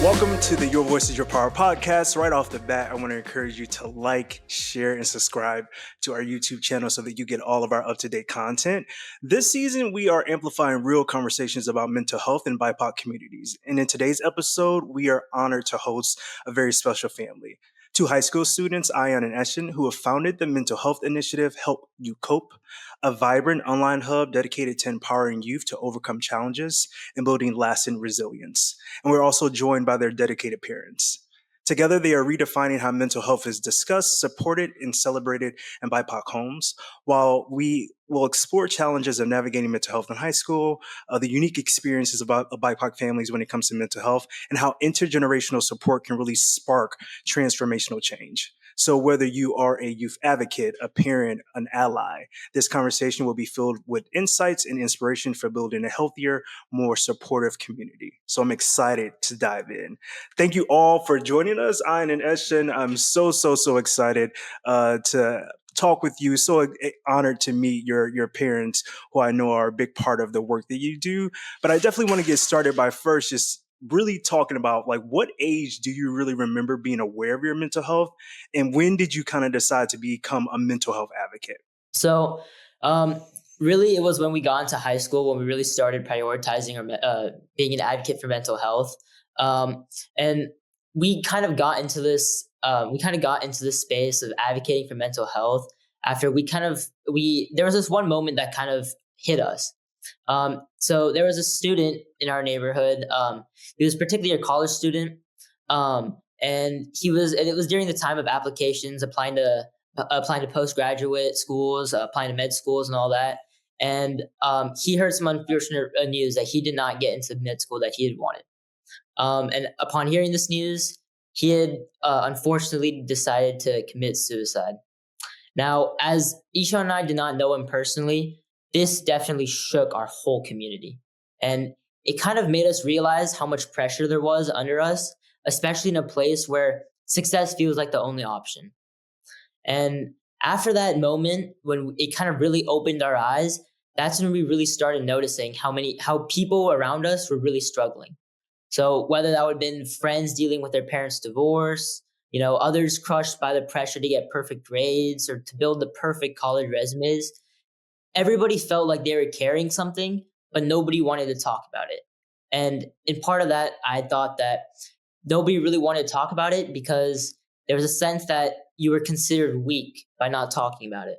Welcome to the Your Voice is Your Power podcast. Right off the bat, I want to encourage you to like, share, and subscribe to our YouTube channel so that you get all of our up-to-date content. This season, we are amplifying real conversations about mental health in BIPOC communities. And in today's episode, we are honored to host a very special family. Two high school students, Ayaan and Eshaan, who have founded the mental health initiative Help You Cope, a vibrant online hub dedicated to empowering youth to overcome challenges and building lasting resilience. And we're also joined by their dedicated parents. Together, they are redefining how mental health is discussed, supported, and celebrated in BIPOC homes. While we will explore challenges of navigating mental health in high school, the unique experiences about BIPOC families when it comes to mental health, and how intergenerational support can really spark transformational change. So whether you are a youth advocate, a parent, an ally, this conversation will be filled with insights and inspiration for building a healthier, more supportive community. So I'm excited to dive in. Thank you all for joining us, Ayaan and Eshaan. I'm so excited to talk with you. So honored to meet your parents, who I know are a big part of the work that you do. But I definitely want to get started by first just really talking about, like, what age do you really remember being aware of your mental health, and when did you kind of decide to become a mental health advocate? So, really, it was when we got into high school when we really started prioritizing being an advocate for mental health, and we kind of got into this. We kind of got into this space of advocating for mental health after there was this one moment that kind of hit us. So there was a student in our neighborhood. He was particularly a college student, and it was during the time of applications, applying to postgraduate schools, applying to med schools, and all that. And he heard some unfortunate news that he did not get into med school that he had wanted. And upon hearing this news, he had unfortunately decided to commit suicide. Now, as Eshaan and I did not know him personally, this definitely shook our whole community. And it kind of made us realize how much pressure there was under us, especially in a place where success feels like the only option. And after that moment, when it kind of really opened our eyes, that's when we really started noticing how people around us were really struggling. So whether that would have been friends dealing with their parents' divorce, others crushed by the pressure to get perfect grades or to build the perfect college resumes, everybody felt like they were carrying something, but nobody wanted to talk about it. And in part of that, I thought that nobody really wanted to talk about it because there was a sense that you were considered weak by not talking about it.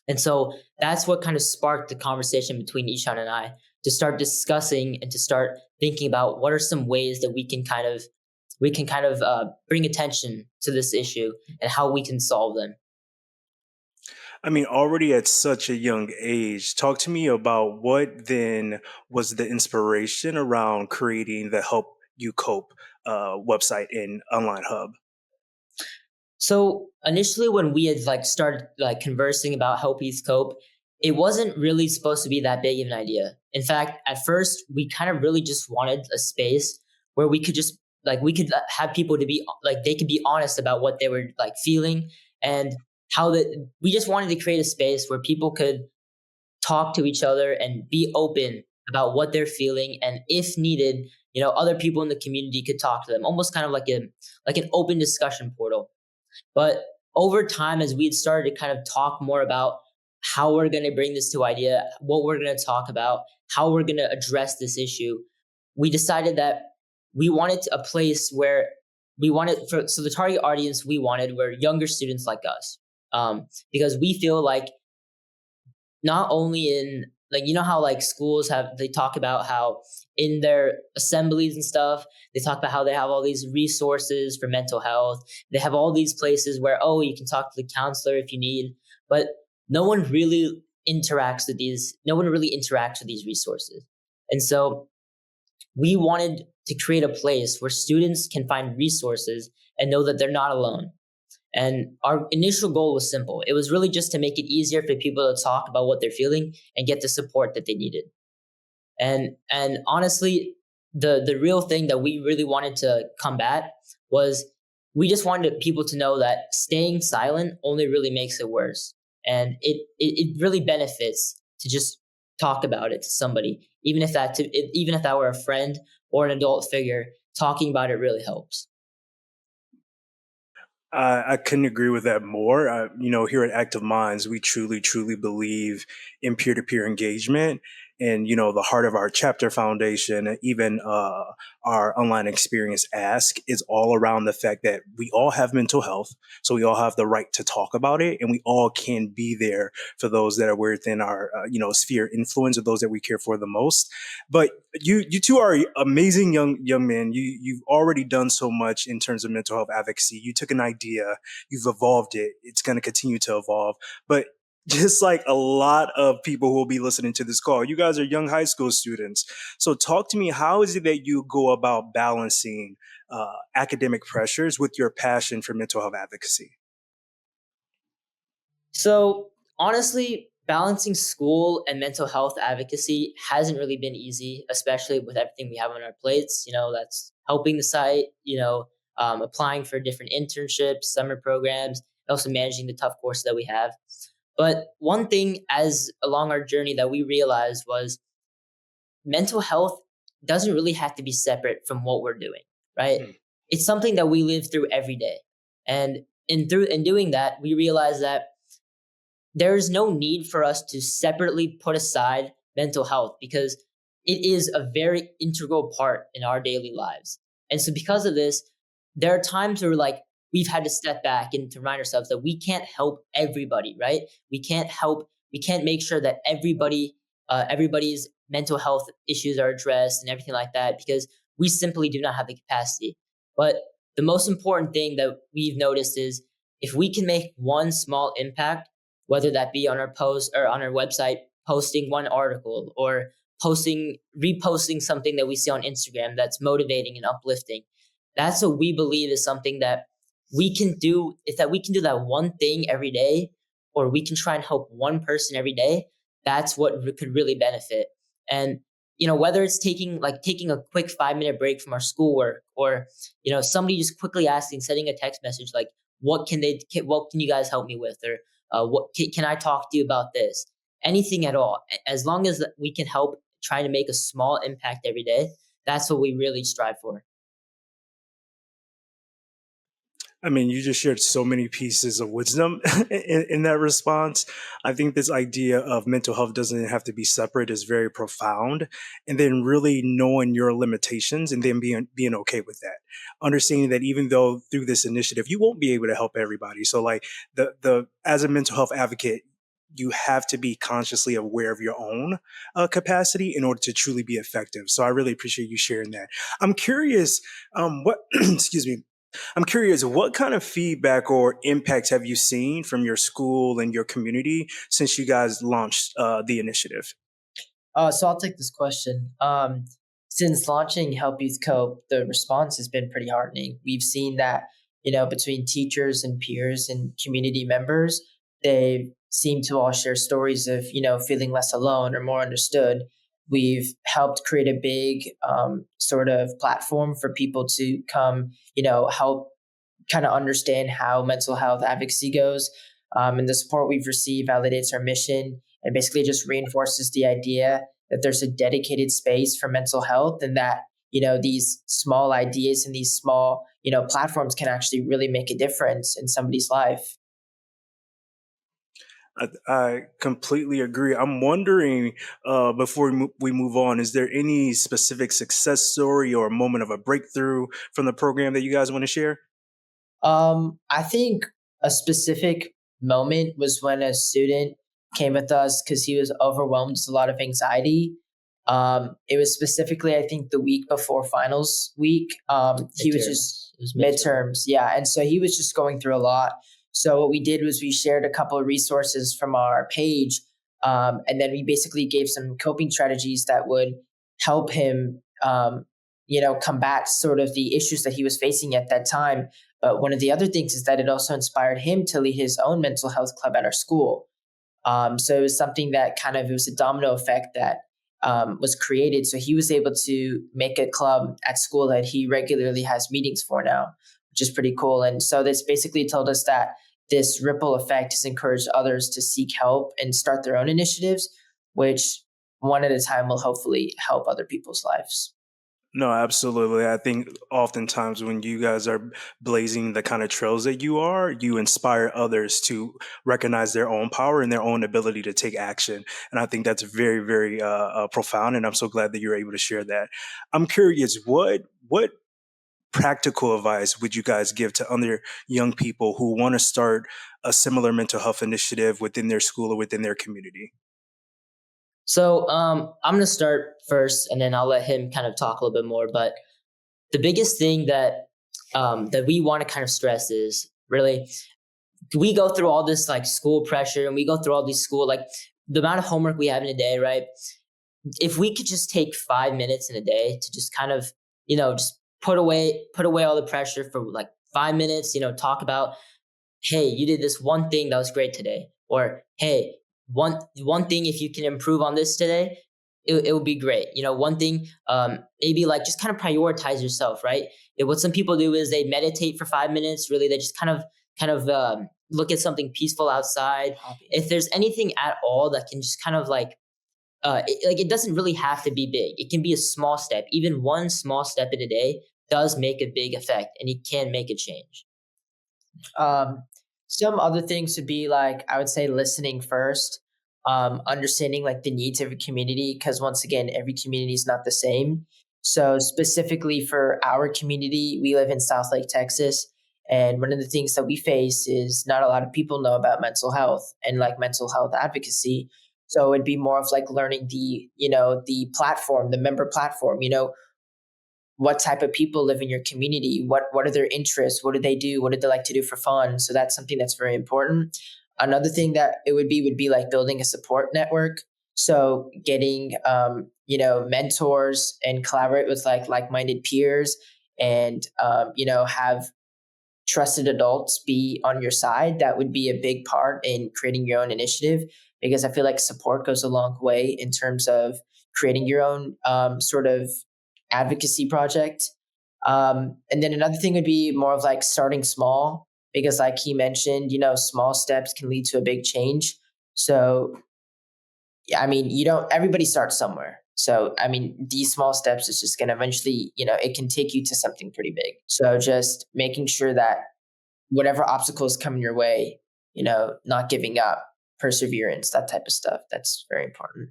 And so that's what kind of sparked the conversation between Eshaan and I to start discussing and to start thinking about what are some ways that we can kind of bring attention to this issue and how we can solve them. I mean, already at such a young age, talk to me about what then was the inspiration around creating the Help You Cope website and online hub. So initially, when we had started conversing about Help You Cope, it wasn't really supposed to be that big of an idea. In fact, at first, we kind of really just wanted a space where we could just have people to be they could be honest about what they were feeling, and we just wanted to create a space where people could talk to each other and be open about what they're feeling, and if needed, other people in the community could talk to them, almost kind of like an open discussion portal. But over time, as we had started to kind of talk more about how we're going to bring this to idea, what we're going to talk about, how we're going to address this issue, we decided that we wanted a place where so the target audience we wanted were younger students like us. Because we feel like not only in how schools they talk about how in their assemblies and stuff, they talk about how they have all these resources for mental health. They have all these places where, you can talk to the counselor if you need, but no one really interacts with these resources. And so we wanted to create a place where students can find resources and know that they're not alone. And our initial goal was simple. It was really just to make it easier for people to talk about what they're feeling and get the support that they needed. And honestly, the real thing that we really wanted to combat was we just wanted people to know that staying silent only really makes it worse. And it really benefits to just talk about it to somebody, even if that were a friend or an adult figure, talking about it really helps. I couldn't agree with that more. Here at Active Minds, we truly, truly believe in peer-to-peer engagement, and the heart of our chapter foundation, and even our online experience Ask, is all around the fact that we all have mental health, so we all have the right to talk about it, and we all can be there for those that are within our sphere of influence, or those that we care for the most. But you two are amazing young men. You've already done so much in terms of mental health advocacy. You took an idea, you've evolved it. It's going to continue to evolve. But just like a lot of people who will be listening to this call, you guys are young high school students. So talk to me. How is it that you go about balancing academic pressures with your passion for mental health advocacy? So honestly, balancing school and mental health advocacy hasn't really been easy, especially with everything we have on our plates. That's helping the site, applying for different internships, summer programs, and also managing the tough courses that we have. But one thing as along our journey that we realized was mental health doesn't really have to be separate from what we're doing, right? Mm. It's something that we live through every day. And in doing that, we realize that there's no need for us to separately put aside mental health because it is a very integral part in our daily lives. And so because of this, there are times where like we've had to step back and to remind ourselves that we can't help everybody, right? We can't make sure that everybody's mental health issues are addressed and everything like that because we simply do not have the capacity. But the most important thing that we've noticed is if we can make one small impact, whether that be on our post or on our website, posting one article or reposting something that we see on Instagram that's motivating and uplifting. That's what we believe is something that we can do, is that we can do that one thing every day, or we can try and help one person every day. That's what could really benefit. And whether it's taking a quick 5-minute break from our schoolwork, or somebody just quickly asking, sending a text message like, what can you guys help me with, or what can I talk to you about this? Anything at all, as long as we can help, trying to make a small impact every day. That's what we really strive for. I mean, you just shared so many pieces of wisdom in that response. I think this idea of mental health doesn't have to be separate is very profound. And then really knowing your limitations and then being okay with that. Understanding that even though through this initiative, you won't be able to help everybody. So like the as a mental health advocate, you have to be consciously aware of your own capacity in order to truly be effective. So I really appreciate you sharing that. I'm curious, what, excuse me, I'm curious, what kind of feedback or impacts have you seen from your school and your community since you guys launched the initiative? So I'll take this question. Since launching Help Youth Cope, the response has been pretty heartening. We've seen that, between teachers and peers and community members, they seem to all share stories of, feeling less alone or more understood. We've helped create a big sort of platform for people to come, help kind of understand how mental health advocacy goes. And the support we've received validates our mission and basically just reinforces the idea that there's a dedicated space for mental health, and that these small ideas and these small platforms can actually really make a difference in somebody's life. I completely agree. I'm wondering, before we move on, is there any specific success story or moment of a breakthrough from the program that you guys want to share? I think a specific moment was when a student came with us because he was overwhelmed with a lot of anxiety. It was specifically, I think, the week before finals week. He was just It was Mm. midterms, yeah, and so he was just going through a lot. So what we did was we shared a couple of resources from our page, and then we basically gave some coping strategies that would help him, combat sort of the issues that he was facing at that time. But one of the other things is that it also inspired him to lead his own mental health club at our school. So it was something that it was a domino effect that was created. So he was able to make a club at school that he regularly has meetings for now, which is pretty cool. And so this basically told us that this ripple effect has encouraged others to seek help and start their own initiatives, which one at a time will hopefully help other people's lives. No, absolutely. I think oftentimes when you guys are blazing the kind of trails that you are, you inspire others to recognize their own power and their own ability to take action. And I think that's very, very profound. And I'm so glad that you're able to share that. I'm curious, what practical advice would you guys give to other young people who want to start a similar mental health initiative within their school or within their community? So I'm gonna start first, and then I'll let him kind of talk a little bit more. But the biggest thing that we want to kind of stress is really we go through all this like school pressure, and we go through all these school like the amount of homework we have in a day, right? If we could just take 5 minutes in a day to just kind of just put away all the pressure for like 5 minutes, talk about, hey, you did this one thing that was great today, or hey, one thing, if you can improve on this today, it would be great. One thing, maybe like just kind of prioritize yourself, right? What some people do is they meditate for 5 minutes. Really, they just kind of look at something peaceful outside. If there's anything at all that can just kind of like it doesn't really have to be big. It can be a small step. Even one small step in a day does make a big effect, and it can make a change. Um, some other things would be like I would say listening first, understanding like the needs of a community because once again, every community is not the same. So specifically for our community, we live in South Lake, Texas, and one of the things that we face is not a lot of people know about mental health and like mental health advocacy. So it'd be more of like learning the platform, the member platform, what type of people live in your community, what are their interests, what do they do, what do they like to do for fun. So that's something that's very important. Another thing that it would be like building a support network, so getting mentors and collaborate with like-minded peers, and have trusted adults be on your side. That would be a big part in creating your own initiative, because I feel like support goes a long way in terms of creating your own sort of advocacy project. And then another thing would be more of like starting small, because like he mentioned, small steps can lead to a big change. So, yeah, I mean, everybody starts somewhere. So, I mean, these small steps is just going to eventually, it can take you to something pretty big. So just making sure that whatever obstacles come in your way, not giving up, perseverance, that type of stuff. That's very important.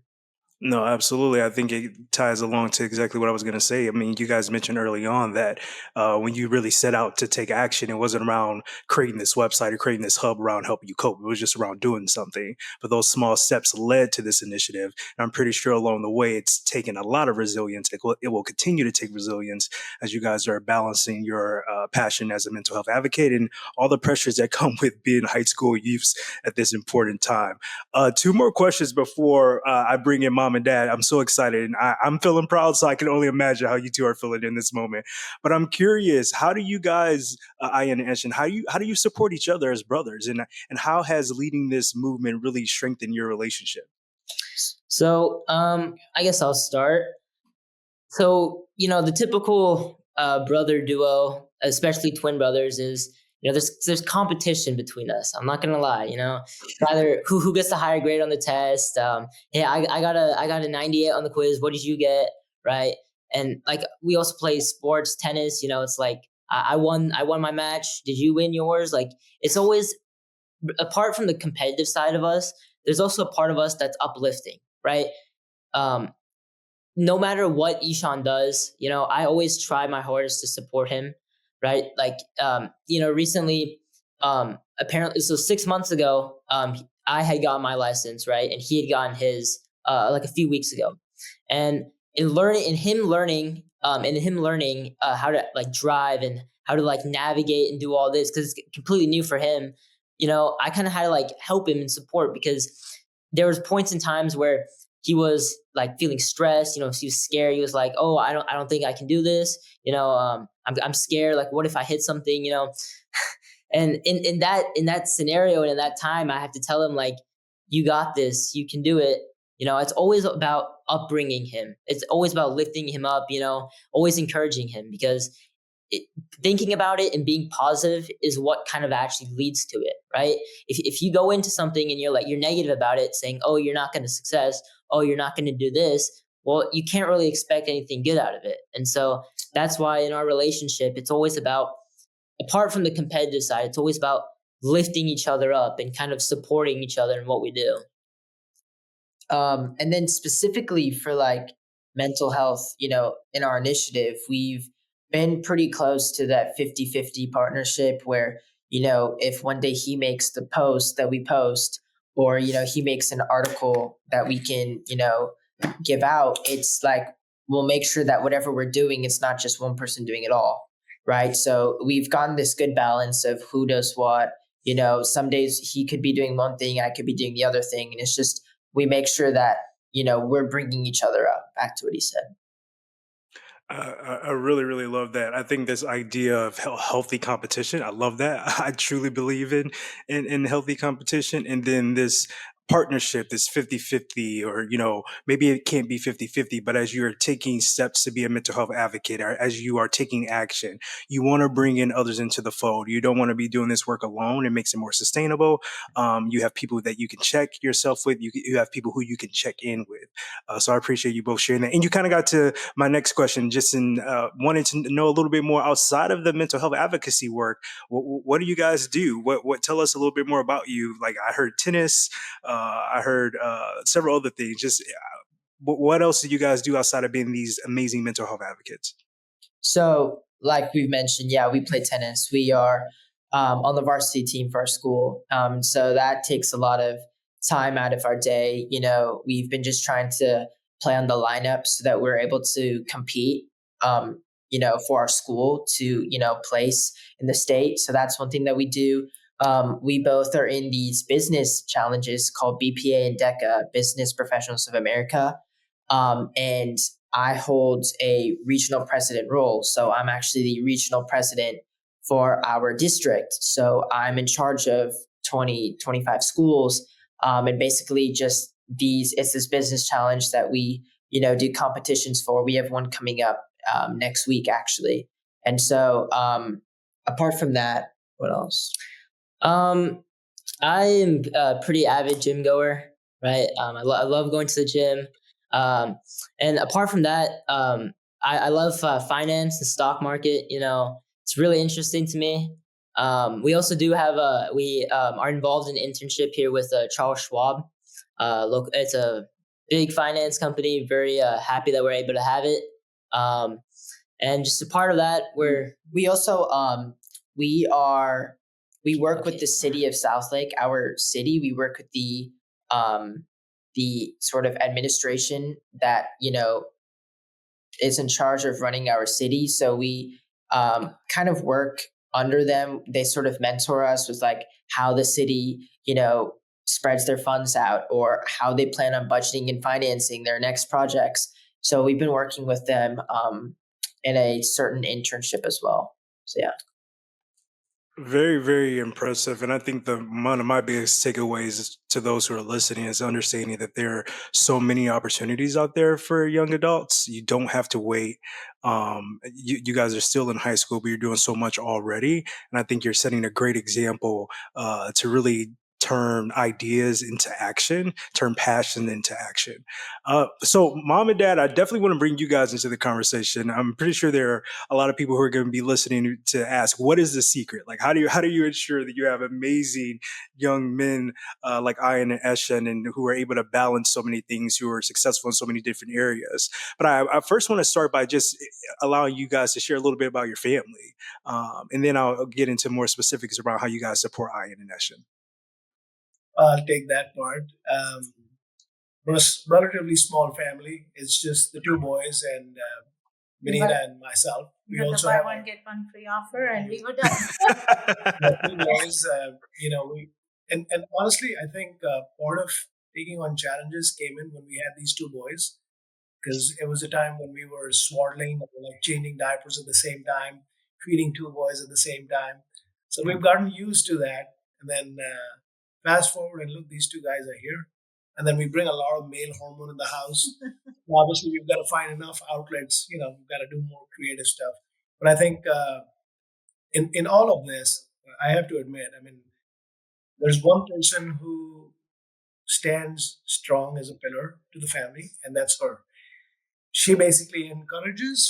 No, absolutely. I think it ties along to exactly what I was going to say. I mean, you guys mentioned early on that when you really set out to take action, it wasn't around creating this website or creating this hub around helping you cope. It was just around doing something. But those small steps led to this initiative. And I'm pretty sure along the way, it's taken a lot of resilience. It will continue to take resilience as you guys are balancing your passion as a mental health advocate and all the pressures that come with being high school youths at this important time. Two more questions before I bring in mom and dad. I'm so excited, and I'm feeling proud, so I can only imagine how you two are feeling in this moment. But I'm curious, how do you guys, Ayaan and Eshaan, how do you support each other as brothers, and how has leading this movement really strengthened your relationship? So I guess I'll start. So, the typical brother duo, especially twin brothers, is there's competition between us. I'm not gonna lie. It's either who gets the higher grade on the test. Hey, I got a 98 on the quiz. What did you get? Right. And like we also play sports, tennis. It's like I won my match. Did you win yours? Like it's always, apart from the competitive side of us, there's also a part of us that's uplifting, right? Um, no matter what Ishan does, I always try my hardest to support him, right? Like, recently, apparently, so 6 months ago, I had gotten my license, right, and he had gotten his like a few weeks ago, and in him learning how to like drive and how to like navigate and do all this because it's completely new for him. I kind of had to like help him and support because there was points in times where he was like feeling stressed. He was scared. He was like, "Oh, I don't think I can do this." I'm scared. Like, what if I hit something? And in that scenario and in that time, I have to tell him like, "You got this. You can do it." It's always about upbringing him. It's always about lifting him up. Always encouraging him because it, thinking about it and being positive is what kind of actually leads to it, right? If you go into something and you're negative about it, saying, "Oh, you're not going to success. Oh, you're not going to do this." well, you can't really expect anything good out of it. And so that's why in our relationship, it's always about, apart from the competitive side, it's always about lifting each other up and kind of supporting each other in what we do. And then specifically for like mental health, in our initiative, we've been pretty close to that 50-50 partnership where, if one day he makes the post that we post, or, he makes an article that we can, give out, it's like we'll make sure that whatever we're doing, it's not just one person doing it all. Right. So we've gotten this good balance of who does what. Some days he could be doing one thing, I could be doing the other thing. And it's just, we make sure that, we're bringing each other up, back to what he said. I really, really love that. I think this idea of healthy competition, I love that. I truly believe in healthy competition. And then this partnership, this 50-50, or, maybe it can't be 50-50, but as you're taking steps to be a mental health advocate, or as you are taking action, you want to bring in others into the fold. You don't want to be doing this work alone. It makes it more sustainable. You have people that you can check yourself with. You have people who you can check in with. So I appreciate you both sharing that. And you kind of got to my next question, just in wanting to know a little bit more outside of the mental health advocacy work. What do you guys do? What tell us a little bit more about you? Like I heard tennis, I heard several other things. Just what else do you guys do outside of being these amazing mental health advocates? So, like we've mentioned, yeah, we play tennis. We are on the varsity team for our school. So that takes a lot of time out of our day. We've been just trying to play on the lineup so that we're able to compete, for our school to, place in the state. So that's one thing that we do. We both are in these business challenges called BPA and DECA, Business Professionals of America. And I hold a regional president role. So I'm actually the regional president for our district. So I'm in charge of 25 schools. And basically just it's this business challenge that we, do competitions for. We have one coming up next week, actually. And so apart from that, what else? I am a pretty avid gym goer, right? I love going to the gym. And apart from that, I love finance, the stock market. It's really interesting to me. We also do have we are involved in an internship here with Charles Schwab. Look, it's a big finance company. Very happy that we're able to have it. And just a part of that, we also we work with the city of Southlake, our city. We work with the sort of administration that, is in charge of running our city. So we kind of work under them. They sort of mentor us with like how the city, spreads their funds out, or how they plan on budgeting and financing their next projects. So we've been working with them in a certain internship as well. So yeah. Very, very impressive. And I think one of my biggest takeaways to those who are listening is understanding that there are so many opportunities out there for young adults. You don't have to wait. You guys are still in high school, but you're doing so much already. And I think you're setting a great example to really turn ideas into action, turn passion into action. So, mom and dad, I definitely want to bring you guys into the conversation. I'm pretty sure there are a lot of people who are going to be listening to ask, what is the secret? Like, how do you ensure that you have amazing young men like Ayaan and Eshaan, and who are able to balance so many things, who are successful in so many different areas? But I first want to start by just allowing you guys to share a little bit about your family, and then I'll get into more specifics around how you guys support Ayaan and Eshaan. I'll take that part. We're a relatively small family. It's just the two boys and Minina and myself. We also buy have one get one free offer, and we were done. two boys. And honestly, I think part of taking on challenges came in when we had these two boys, because it was a time when we were swaddling, like changing diapers at the same time, feeding two boys at the same time. So we've gotten used to that, and then. Fast forward and look, these two guys are here. And then we bring a lot of male hormone in the house. Obviously, we've got to find enough outlets, we've got to do more creative stuff. But I think in all of this, I have to admit, there's one person who stands strong as a pillar to the family, and that's her. she basically encourages.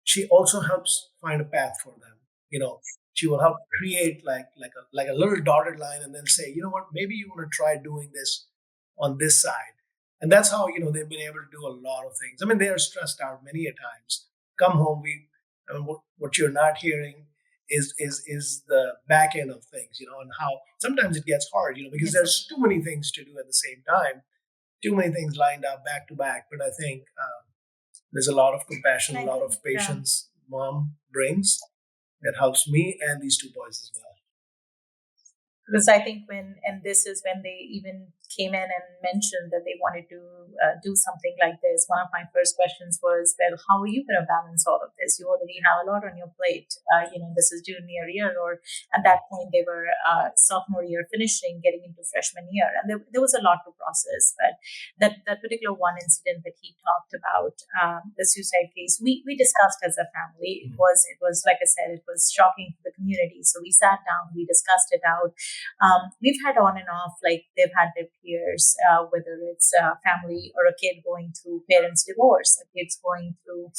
She also helps find a path for them. You know, she will help create like a little dotted line, and then say, you know what, maybe you want to try doing this on this side. And that's how, they've been able to do a lot of things. I mean, they are stressed out many a times. Come home, I mean, what you're not hearing is the back end of things, and how sometimes it gets hard, because there's too many things to do at the same time, too many things lined up back to back. But I think there's a lot of compassion, a lot of patience mom brings that helps me and these two boys as well. Because I think this is when they even came in and mentioned that they wanted to do something like this. One of my first questions was, well, how are you going to balance all of this? You already have a lot on your plate. This is junior year, or at that point they were sophomore year finishing, getting into freshman year. And there was a lot to process. But that particular one incident that he talked about, the suicide case, we discussed as a family. It was like I said, it was shocking to the community. So we sat down, we discussed it out. We've had on and off, like they've had their peers, whether it's a family or a kid going through parents' divorce, a kid's going through,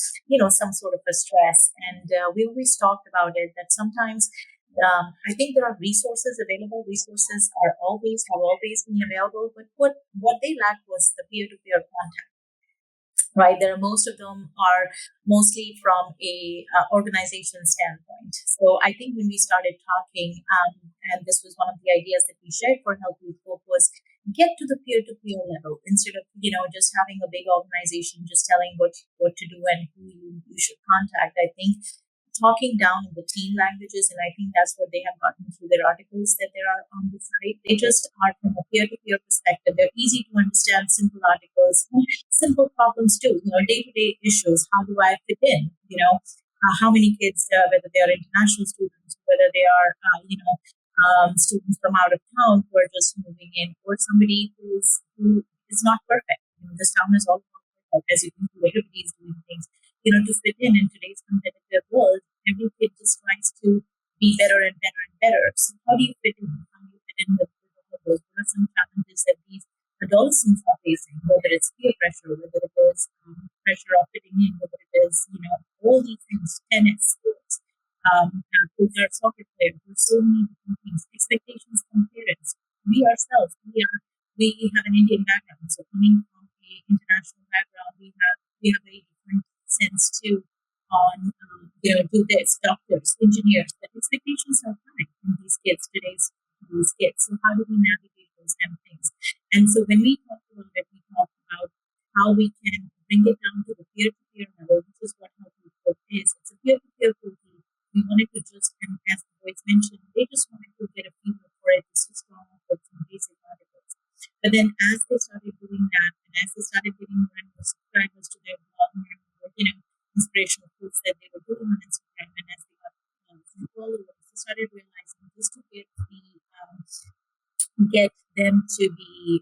some sort of a stress. And we always talked about it that sometimes I think there are resources available. Resources have always been available, but what they lacked was the peer-to-peer contact. Right, most of them are mostly from a organization standpoint. So I think when we started talking, and this was one of the ideas that we shared for Health Youth Hope, was get to the peer-to-peer level instead of just having a big organization just telling what to do and who you should contact. I think talking down in the teen languages, and I think that's what they have gotten through their articles that there are on the site. They just are from a peer-to-peer perspective. They're easy to understand, simple articles, simple problems too. Day-to-day issues. How do I fit in? How many kids, whether they are international students, whether they are, students from out of town who are just moving in, or somebody who is not perfect. This town is all about perfect. As you can see, everybody is doing things. To fit in today's competitive world, every kid just tries to be better and better and better. So how do you fit in? How do you fit in with all of those? What are some challenges that these adolescents are facing, whether it's peer pressure, whether it is pressure of fitting in, whether it is, all these things, tennis, sports, who's our soccer player, there's so many different things, expectations from parents. We ourselves, we have an Indian background, so coming from an international background, we have a very different sense too on do this, doctors, engineers. The expectations are high from these kids these kids. So how do we navigate those kind of things? And so when we talked about it, we talked about how we can bring it down to the peer-to-peer level, which is what Health Youth Hope is. It's a peer-to-peer program. We wanted to just, and as the boys mentioned, they just wanted to get a feeling for it, just to start off with some basic articles. But then as they started doing that, and as they started getting more and more subscribers to their blog, more and more, inspirational quotes that they were doing on Instagram, and as they got some followers, they started realizing just to get them to be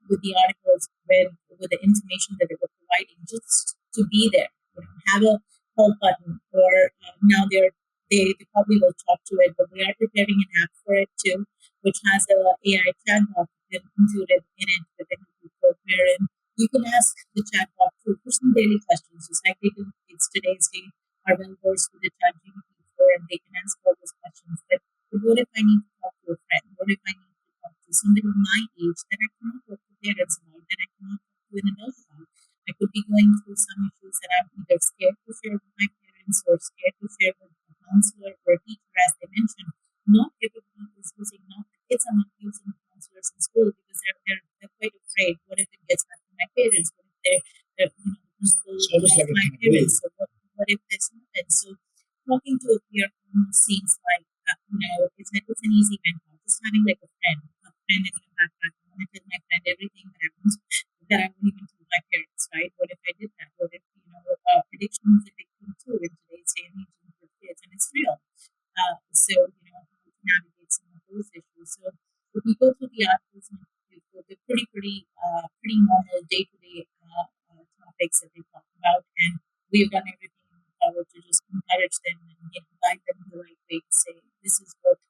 with the articles, with the information that they were providing, just to be there, have a help button, or now they probably will talk to it, but we are preparing an app for it too, which has a AI chatbot included in it with the wherein you can ask the chatbot for some daily questions, just like they do. Kids today's day are well versed with the chat GPT and they can ask all those questions. But what if I need to talk to a friend? What if I need to talk to somebody my age that I cannot talk to parents about, that I cannot talk to an adult about? I could be going through some issues that I'm either scared to share with my parents or scared to share with a counselor or a teacher, as they mentioned. Not everybody is using, not the kids are not using counselors in school because they're quite afraid. What if it gets back to my parents? What if they're my parents? So what if this happens? So talking to a peer almost seems like it's an easy mentor. Just having like a friend in your backpack. I want to tell my friend everything that I won't even tell my parents, right? What if I did that? What if addiction is a big thing too in today's day and age for kids, and it's real. So how to navigate some of those issues. So if we go through the articles, they're pretty normal day-to-day topics that they talk about, and we've done everything in our power to just encourage them and guide them the right way to say this is what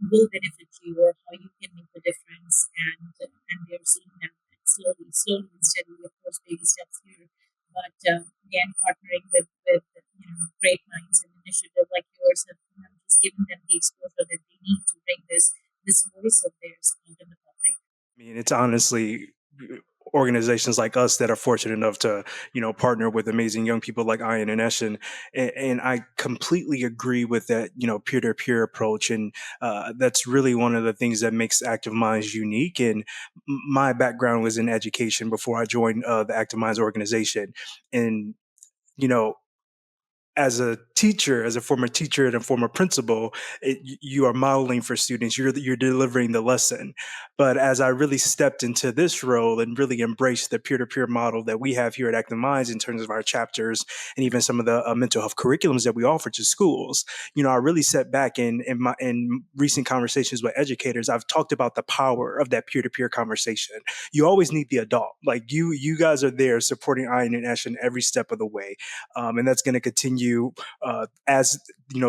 will benefit you or how you can make a difference, and they're seeing that. slowly and steadily, of course, baby steps here. But again, partnering with great minds and initiative like yours have just given them the exposure that they need to bring this voice of theirs out in the public. I mean, it's honestly organizations like us that are fortunate enough to, partner with amazing young people like Ayaan and Eshaan. And I completely agree with that, peer-to-peer approach. And that's really one of the things that makes Active Minds unique. And my background was in education before I joined the Active Minds organization. And, you know, as a teacher, as a former teacher and a former principal, you are modeling for students. You're delivering the lesson. But as I really stepped into this role and really embraced the peer-to-peer model that we have here at Active Minds in terms of our chapters and even some of the mental health curriculums that we offer to schools, I really sat back in recent conversations with educators. I've talked about the power of that peer-to-peer conversation. You always need the adult. Like you guys are there supporting Ayaan and Eshaan every step of the way, and that's going to continue as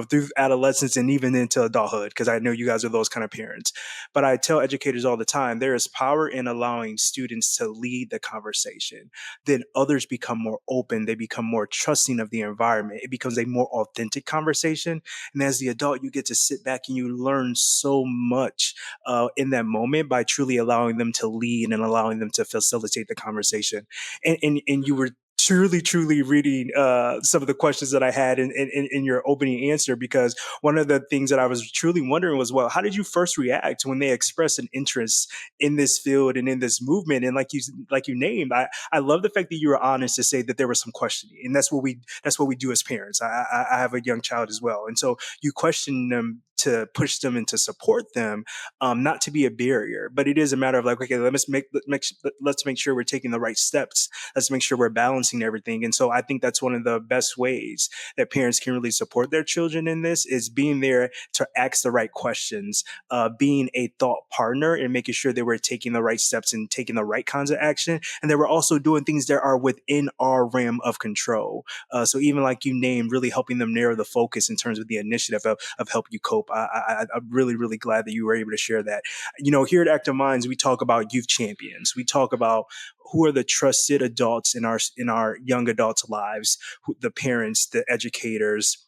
through adolescence and even into adulthood, because I know you guys are those kind of parents. But I tell educators all the time, there is power in allowing students to lead the conversation. Then others become more open, they become more trusting of the environment, it becomes a more authentic conversation. And as the adult, you get to sit back and you learn so much in that moment by truly allowing them to lead and allowing them to facilitate the conversation. And you were truly reading some of the questions that I had in your opening answer, because one of the things that I was truly wondering was, well, how did you first react when they expressed an interest in this field and in this movement? And like you named, I love the fact that you were honest to say that there was some questioning, and that's what we do as parents. I have a young child as well, and so you question them to push them and to support them, not to be a barrier, but it is a matter of like, okay, let's make sure we're taking the right steps. Let's make sure we're balancing everything. And so I think that's one of the best ways that parents can really support their children in this, is being there to ask the right questions, being a thought partner and making sure that we're taking the right steps and taking the right kinds of action. And that we're also doing things that are within our realm of control. So even like you named, really helping them narrow the focus in terms of the initiative of Help You Cope. I'm really glad that you were able to share that. Here at Active Minds, we talk about youth champions. We talk about who are the trusted adults in our young adults' lives, the parents, the educators,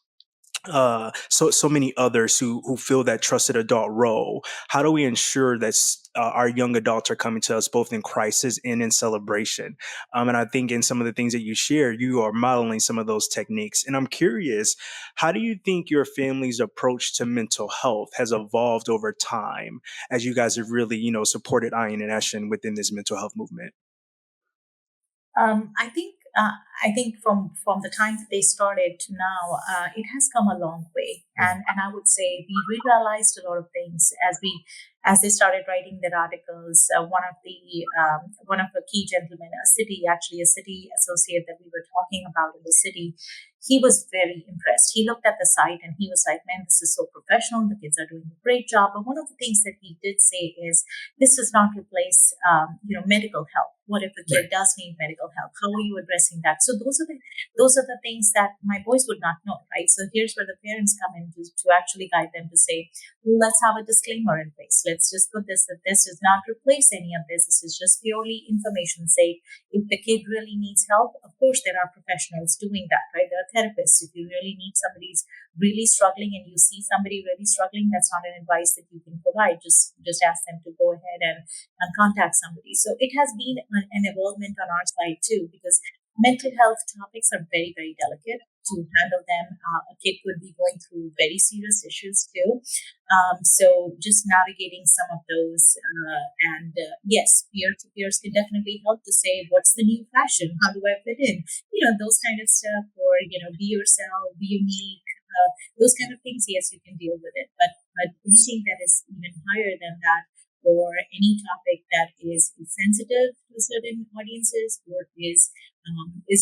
so many others who fill that trusted adult role. How do we ensure that our young adults are coming to us both in crisis and in celebration? And I think in some of the things that you share, you are modeling some of those techniques. And I'm curious, how do you think your family's approach to mental health has evolved over time as you guys have really, supported Ayaan and Eshaan within this mental health movement? Um, I think I think from the time that they started to now, it has come a long way, and I would say we realized a lot of things as they started writing their articles. One of the key gentlemen, a city associate that we were talking about in the city, he was very impressed. He looked at the site and he was like, "Man, this is so professional. The kids are doing a great job." But one of the things that he did say is, "This does not replace, medical help. What if a kid does need medical help? How are you addressing that?" So those are the things that my boys would not know, right? So here's where the parents come in to actually guide them to say, let's have a disclaimer in place. Let's just put this, that this does not replace any of this. This is just purely information sake. If the kid really needs help, of course there are professionals doing that, right? There are therapists. If you really need somebody's really struggling and you see somebody really struggling, that's not an advice that you can provide. Just ask them to go ahead and contact somebody. So it has been an evolvement on our side too, because mental health topics are very, very delicate to handle them. A kid could be going through very serious issues too. So just navigating some of those, and yes, peer-to-peers can definitely help to say, what's the new fashion? How do I fit in? Those kind of stuff, or, be yourself, be unique. Those kind of things, yes, you can deal with it. But anything that is even higher than that, or any topic that is sensitive to certain audiences, or is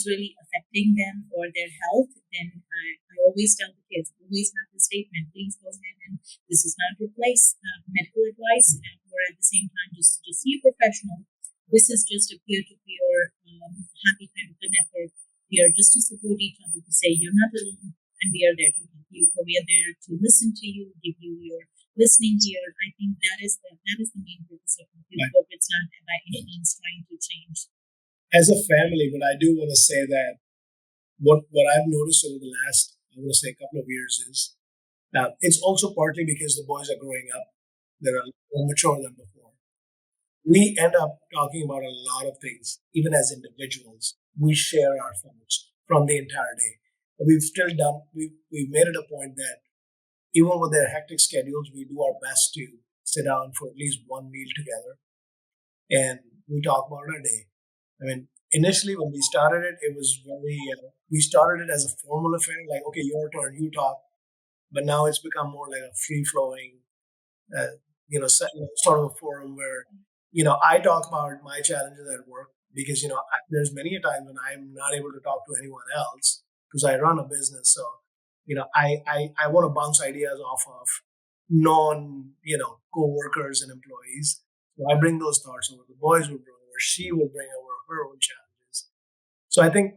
really affecting them or their health, then I always tell the kids, always have the statement, please go ahead, and this does not replace medical advice, or at the same time, just see a professional. This is just a peer-to-peer happy kind of a network. We are just to support each other, to say you're not alone, and we are there to help you. So we are there to listen to you, give you your listening ear. I think that is the main purpose of Help You Cope. It's not by any means trying to change? As a family, but I do want to say that what I've noticed over the last, I want to say, a couple of years is it's also partly because the boys are growing up. They're more mature than before. We end up talking about a lot of things, even as individuals. We share our thoughts from the entire day. We've still done, we've made it a point that even with their hectic schedules, we do our best to sit down for at least one meal together and we talk about our day. I mean, initially when we started it, it was very, we started it as a formal affair, like, okay, your turn, you talk. But now it's become more like a free flowing, sort of a forum where, I talk about my challenges at work because, there's many a time when I'm not able to talk to anyone else because I run a business. So, I want to bounce ideas off of co-workers and employees. So I bring those thoughts over. The boys will bring over, she will bring over her own challenges. So I think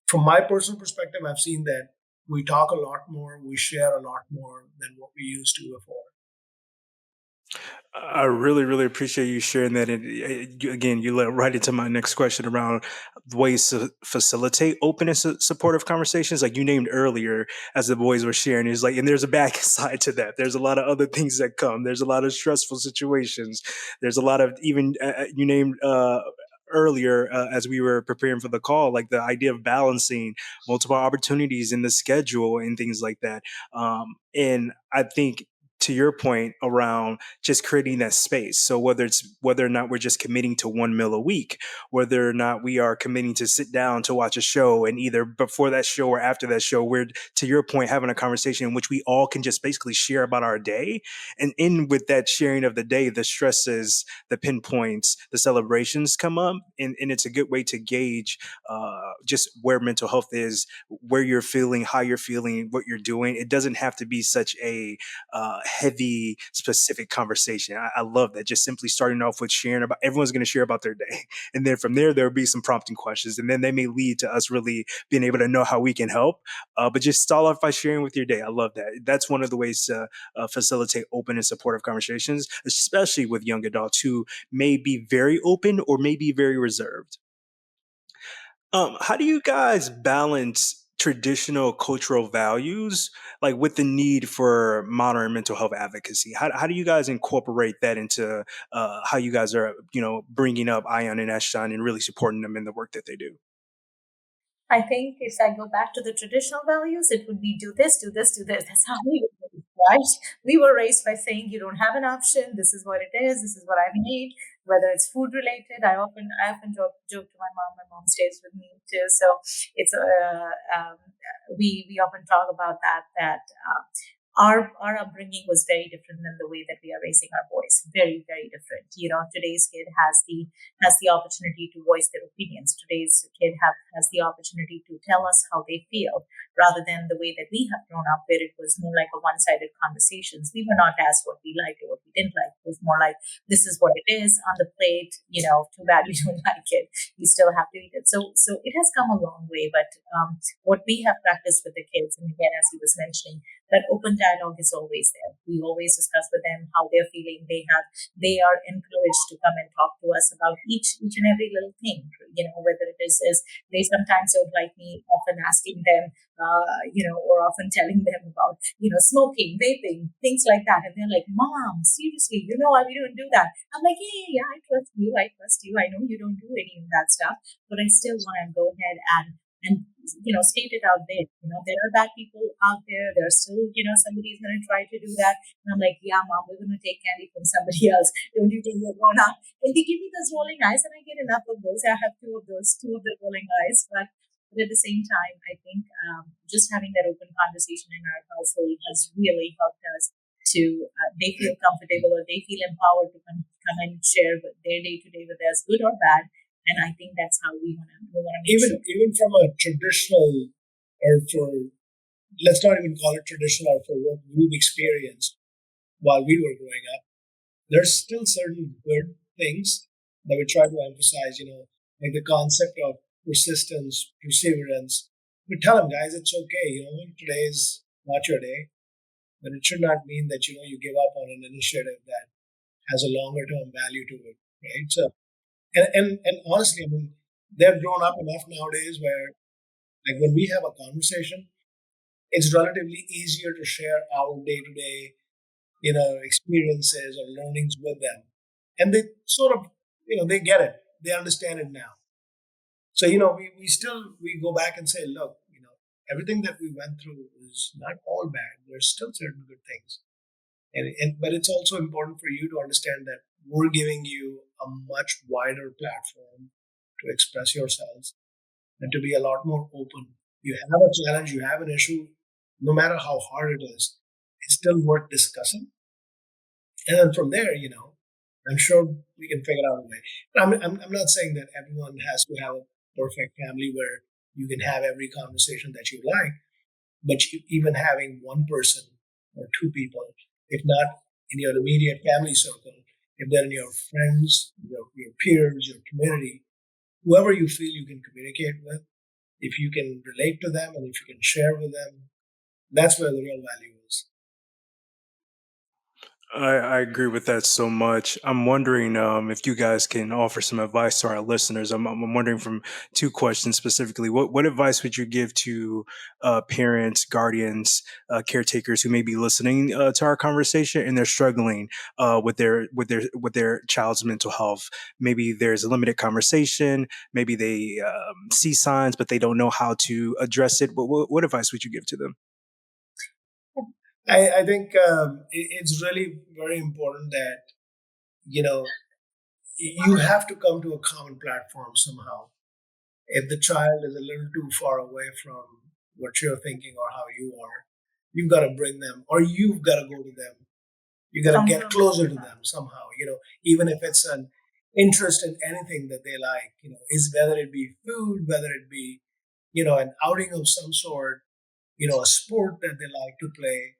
from my personal perspective, I've seen that we talk a lot more, we share a lot more than what we used to before. I really, really appreciate you sharing that. And again, you led right into my next question around ways to facilitate open and supportive conversations. Like you named earlier, as the boys were sharing, is like, and there's a back side to that. There's a lot of other things that come. There's a lot of stressful situations. There's a lot of even you named. Earlier, as we were preparing for the call, like the idea of balancing multiple opportunities in the schedule and things like that. And I think to your point around just creating that space. So whether or not we're just committing to one meal a week, whether or not we are committing to sit down to watch a show, and either before that show or after that show, we're, to your point, having a conversation in which we all can just basically share about our day. And in with that sharing of the day, the stresses, the pinpoints, the celebrations come up, and it's a good way to gauge just where mental health is, where you're feeling, how you're feeling, what you're doing. It doesn't have to be such a heavy, specific conversation. I love that. Just simply starting off with sharing about, everyone's going to share about their day. And then from there'll be some prompting questions. And then they may lead to us really being able to know how we can help. But just start off by sharing with your day. I love that. That's one of the ways to facilitate open and supportive conversations, especially with young adults who may be very open or may be very reserved. How do you guys balance traditional cultural values, like with the need for modern mental health advocacy? How do you guys incorporate that into how you guys are, bringing up Ayaan and Eshaan and really supporting them in the work that they do? I think if I go back to the traditional values, it would be do this, do this, do this. That's how we were raised, right? We were raised by saying you don't have an option. This is what it is. This is what I've made. Whether it's food related, I often joke to my mom. My mom stays with me too, so it's we often talk about that. Our upbringing was very different than the way that we are raising our boys. Very, very different. Today's kid has the opportunity to voice their opinions. Today's kid has the opportunity to tell us how they feel, rather than the way that we have grown up, where it was more like a one-sided conversations. We were not asked what we liked or what we didn't like. It was more like, this is what it is on the plate. Too bad you don't like it. You still have to eat it. So it has come a long way. But what we have practiced with the kids, and again, as he was mentioning, that open dialogue is always there. We always discuss with them how they're feeling. They are encouraged to come and talk to us about each and every little thing. Whether it is they sometimes don't like me often asking them, or often telling them about smoking, vaping, things like that, and they're like, "Mom, seriously, why we don't do that?" I'm like, "Yeah, I trust you. I trust you. I know you don't do any of that stuff, but I still want to go ahead and state it out there. There are bad people out there. There's still, somebody's going to try to do that." And I'm like, "Yeah, Mom, we're going to take candy from somebody else. Don't you think we're grown up?" And they give me those rolling eyes, and I get enough of those. I have two of the rolling eyes. But at the same time, I think just having that open conversation in our household has really helped us to, they feel comfortable or they feel empowered to come and share their day to day with us, good or bad. And I think that's how we want to make even sure. even from a traditional, or for, let's not even call it traditional, or for what we've experienced while we were growing up, there's still certain good things that we try to emphasize. Like the concept of persistence, perseverance. We tell them, guys, it's okay. Today is not your day, but it should not mean that you give up on an initiative that has a longer term value to it, right? So, And honestly, I mean, they're grown up enough nowadays where, like, when we have a conversation, it's relatively easier to share our day to day, experiences or learnings with them, and they sort of, they get it, they understand it now. So, we go back and say, look, everything that we went through is not all bad. There's still certain good things. But it's also important for you to understand that we're giving you a much wider platform to express yourselves and to be a lot more open. You have a challenge, you have an issue, no matter how hard it is, it's still worth discussing. And then from there, I'm sure we can figure out a way. I'm not saying that everyone has to have a perfect family where you can have every conversation that you like, but even having one person or two people, if not in your immediate family circle, if they're in your friends, your peers, your community, whoever you feel you can communicate with, if you can relate to them and if you can share with them, that's where the real value is. I agree with that so much. I'm wondering if you guys can offer some advice to our listeners. I'm wondering from two questions specifically. What advice would you give to parents, guardians, caretakers who may be listening to our conversation and they're struggling with their child's mental health? Maybe there's a limited conversation. Maybe they see signs, but they don't know how to address it. What advice would you give to them? I think it's really very important that, you know, you have to come to a common platform somehow. If the child is a little too far away from what you're thinking or how you are, you've got to bring them, or you've got to go to them. You got to get closer to them somehow. Even if it's an interest in anything that they like, is whether it be food, whether it be, an outing of some sort, a sport that they like to play.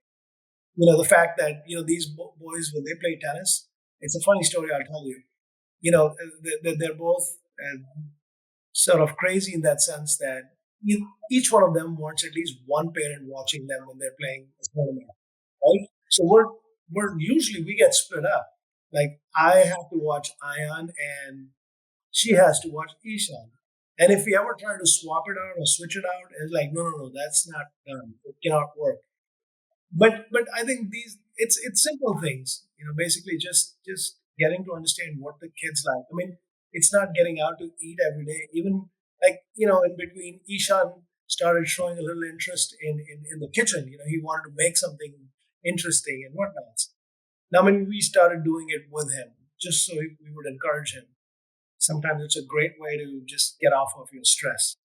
The fact that, these boys, when they play tennis, it's a funny story I'll tell you. They're both sort of crazy in that sense that each one of them wants at least one parent watching them when they're playing a tournament, right? So we're usually we get split up. Like, I have to watch Ayaan and she has to watch Ishan. And if we ever try to swap it out or switch it out, it's like, no, no, no, that's not done. It cannot work. But I think it's simple things. Basically just getting to understand what the kids like. I mean, it's not getting out to eat every day. Even, like, in between, Ishan started showing a little interest in the kitchen. He wanted to make something interesting and whatnot. Now, I mean, we started doing it with him just so we would encourage him. Sometimes it's a great way to just get off of your stress.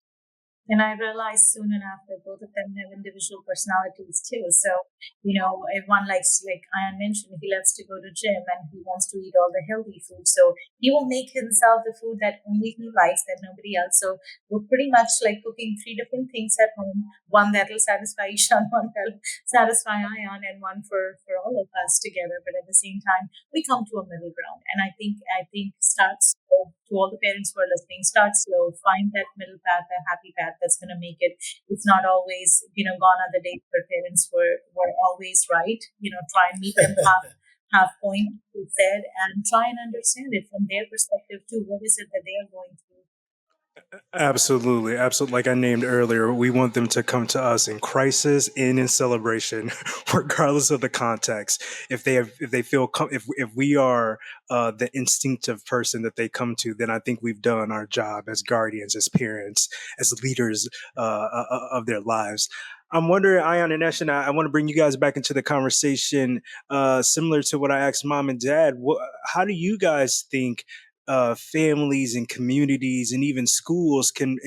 And I realized soon enough that both of them have individual personalities too. So, if one likes, like Ayan mentioned, he loves to go to gym and he wants to eat all the healthy food. So he will make himself the food that only he likes, that nobody else. So we're pretty much like cooking three different things at home. One that will satisfy Ishan, one that will satisfy Ayan, and one for all of us together. But at the same time, we come to a middle ground. And I think start slow. To all the parents who are listening, start slow, find that middle path, that happy path that's going to make it. It's not always, gone on the days where parents were always right. Try and meet them half point, you said, and try and understand it from their perspective too. What is it that they are going through? Absolutely, absolutely. Like I named earlier, we want them to come to us in crisis and in celebration, regardless of the context. If they feel if we are the instinctive person that they come to, then I think we've done our job as guardians, as parents, as leaders of their lives. I'm wondering, Ayan and Eshan, I want to bring you guys back into the conversation, similar to what I asked mom and dad. How do you guys think families and communities and even schools can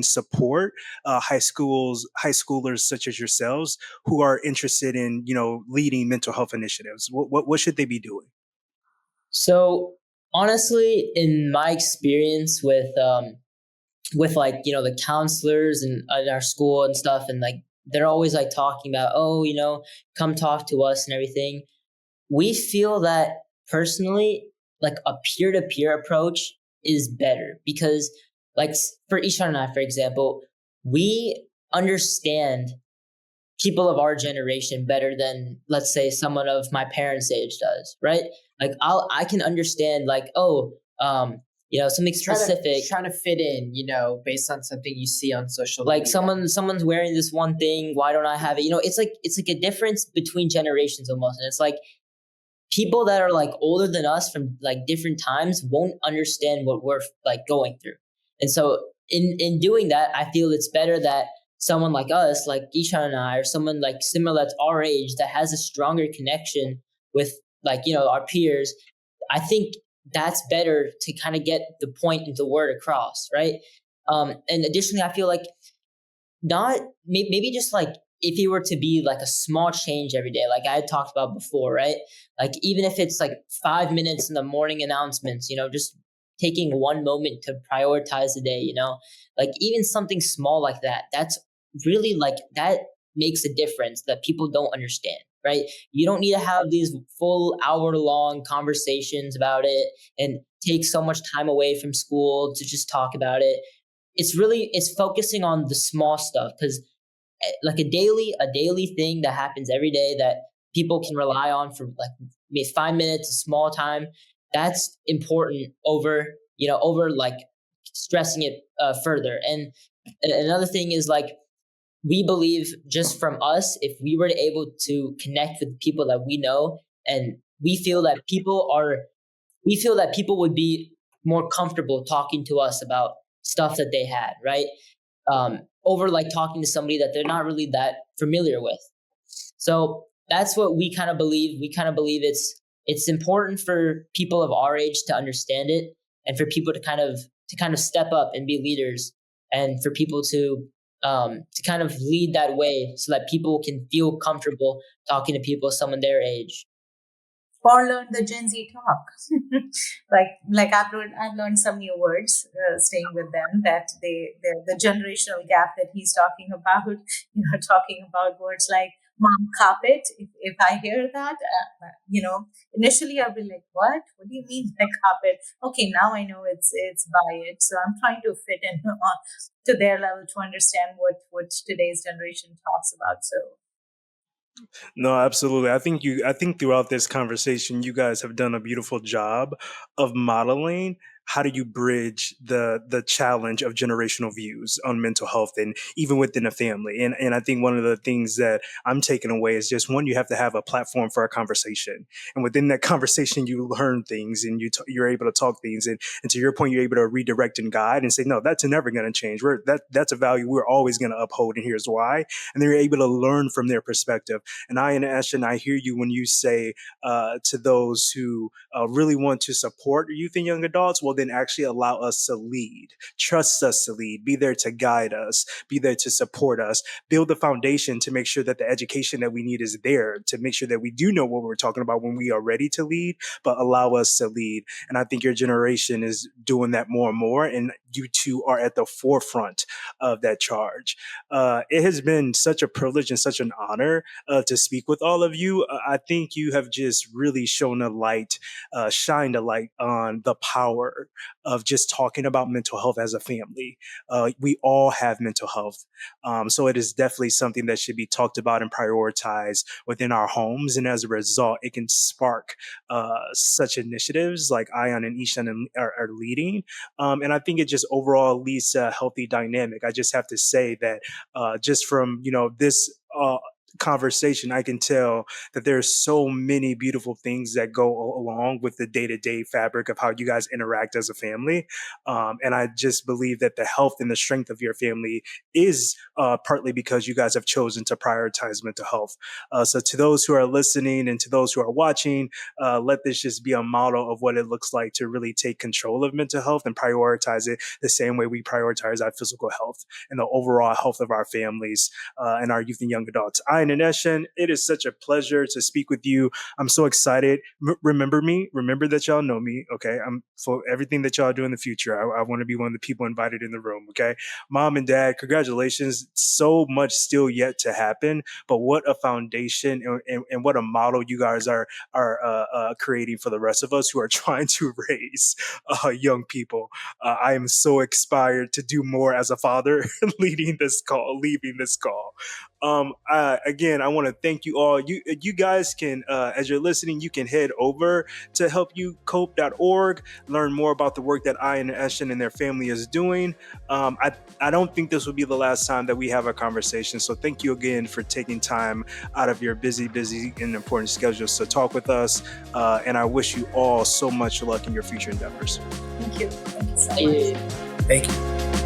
support high schoolers such as yourselves who are interested in leading mental health initiatives? What should they be doing? So honestly, in my experience with like the counselors and in our school and stuff, and like they're always like talking about, oh, come talk to us and everything. We feel that personally, like a peer-to-peer approach is better because, like, for Ishan and I, for example, we understand people of our generation better than, let's say, someone of my parents' age does, right? Like I can understand, like, oh, something specific. Trying to fit in, based on something you see on social Like media. someone's wearing this one thing, why don't I have it? It's like a difference between generations almost. And it's like people that are like older than us from like different times won't understand what we're like going through. And so in doing that, I feel it's better that someone like us, like Ishan and I, or someone like similar that's our age that has a stronger connection with like, our peers. I think that's better to kind of get the point and the word across, right? And additionally, I feel like not maybe just like if you were to be like a small change every day, like I had talked about before, right? Like even if it's like 5 minutes in the morning announcements, just taking one moment to prioritize the day, like even something small like that, that's really like that makes a difference that people don't understand, right? You don't need to have these full hour-long conversations about it and take so much time away from school to just talk about it. It's focusing on the small stuff, because like a daily thing that happens every day that people can rely on for like maybe 5 minutes, a small time, that's important over like stressing it further. And another thing is like we believe just from us, if we were to able to connect with people that we know, and we feel that people would be more comfortable talking to us about stuff that they had, right? Over like talking to somebody that they're not really that familiar with. So that's what we kind of believe. We kind of believe it's important for people of our age to understand it, and for people to kind of step up and be leaders, and for people to kind of lead that way so that people can feel comfortable talking to people someone their age. Or learn the Gen Z talk. like I've learned some new words staying with them, that the generational gap that he's talking about. Talking about words like "mom carpet." If I hear that, initially I'll be like, "What? What do you mean by carpet?" Okay, now I know it's buy it. So I'm trying to fit in to their level to understand what today's generation talks about. So No, absolutely. I think throughout this conversation, you guys have done a beautiful job of modeling how do you bridge the challenge of generational views on mental health and even within a family. And I think one of the things that I'm taking away is just one, you have to have a platform for a conversation. And within that conversation, you learn things and you're able to talk things. And to your point, you're able to redirect and guide and say, no, that's never going to change. That's a value we're always going to uphold. And here's why. And they're able to learn from their perspective. And Ayaan and Eshaan, I hear you when you say to those who really want to support youth and young adults, well, then actually allow us to lead, trust us to lead, be there to guide us, be there to support us, build the foundation to make sure that the education that we need is there, to make sure that we do know what we're talking about when we are ready to lead, but allow us to lead. And I think your generation is doing that more and more, and you two are at the forefront of that charge. It has been such a privilege and such an honor to speak with all of you. I think you have just really shined a light on the power of just talking about mental health as a family. We all have mental health. So it is definitely something that should be talked about and prioritized within our homes. And as a result, it can spark such initiatives like Ayaan and Eshaan are leading. And I think it just overall leads to a healthy dynamic. I just have to say that just from, this conversation, I can tell that there's so many beautiful things that go along with the day-to-day fabric of how you guys interact as a family. And I just believe that the health and the strength of your family is partly because you guys have chosen to prioritize mental health. So to those who are listening and to those who are watching, let this just be a model of what it looks like to really take control of mental health and prioritize it the same way we prioritize our physical health and the overall health of our families and our youth and young adults. Ayaan and Eshaan, it is such a pleasure to speak with you. I'm so excited. Remember me. Remember that y'all know me. Okay. I'm for everything that y'all do in the future. I want to be one of the people invited in the room. Okay. Mom and Dad, congratulations. So much still yet to happen, but what a foundation and what a model you guys are creating for the rest of us who are trying to raise young people. I am so inspired to do more as a father leading this call, leaving this call. Again, I want to thank you all. You guys can, as you're listening, you can head over to helpyoucope.org, learn more about the work that Ayaan and Eshaan and their family is doing. I don't think this will be the last time that we have a conversation. So thank you again for taking time out of your busy and important schedules to talk with us. And I wish you all so much luck in your future endeavors. Thank you. Thank you so much. Yeah. Thank you.